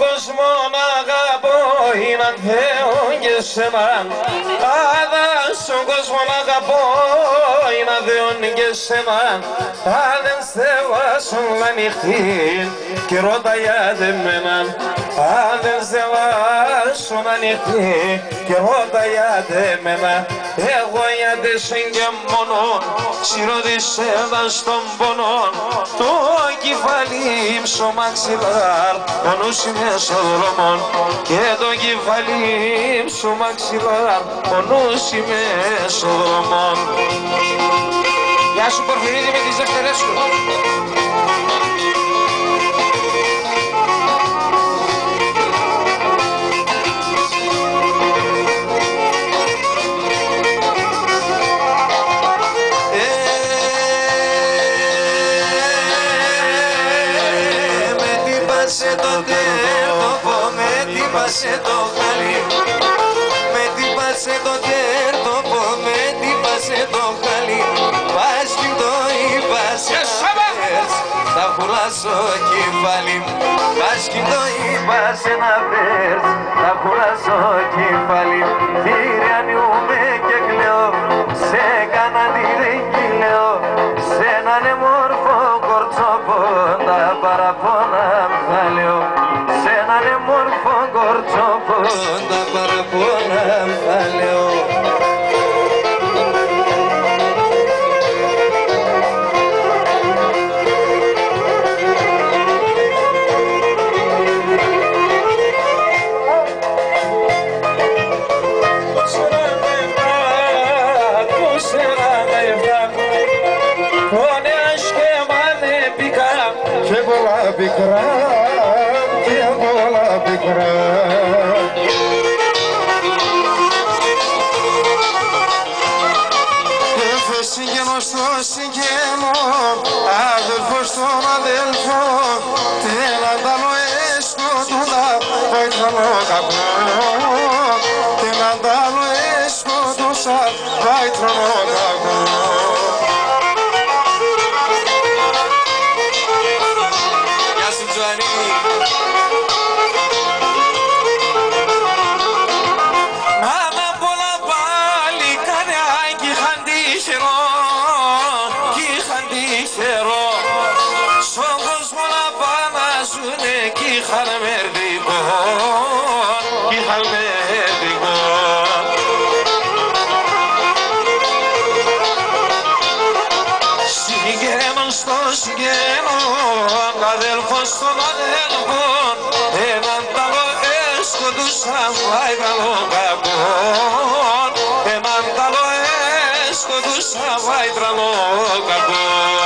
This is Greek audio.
κόσμο να αγαπώ είναι αν Θεό και σένα. Στον κόσμο να αγαπώ είναι αν Θεό και σένα. Αν δεν σε βάσουν να νυχτεί και ρώτα γιατί εμένα. Αν δεν σε βάσουν να νυχτεί και ρώτα γιατί εμένα. Εγώ γιατί σε και μόνο σιροδισέβα στον πόνο. Το κεφάλι ύψο μαξιλάρ ο νους είναι στο δρόμο. Και το κεφάλι ύψο μαξιλάρ ο νους είμαι στο δρόμο. Γεια σου Πορφυρίδη με τις δευτερές σου. Σε το χαλί, με τύπασε το κέρδοπο, με τύπασε το χαλί. Πας κι το είπασε να πες, θα κουράσω κεφάλι. Πας κι το είπασε να πες, θα κουράσω κεφάλι. Θηριανιούμε και κλαίω, σε κάνα τι δεν κυλαίω. Σ' έναν μόρφο κορτσόπο, τα παραπονά θα λέω. Σ' έναν μόρφο κορτσόπο, τα παραπονά θα λέω. Πικρά και πολλά πικρά. Έφε συγγενό στο συγγενό, αδελφός στον αδελφό. Τέλα τα λοέσκο του τα βαϊτρανό καπνό. Τέλα τα λοέσκο του σα βαϊτρανό καπνό. Αδελφός των αδελφών, έναν ταλό έσκοντουσαν πάει καλό κακόν. Έναν ταλό έσκοντουσαν πάει τραλό κακόν.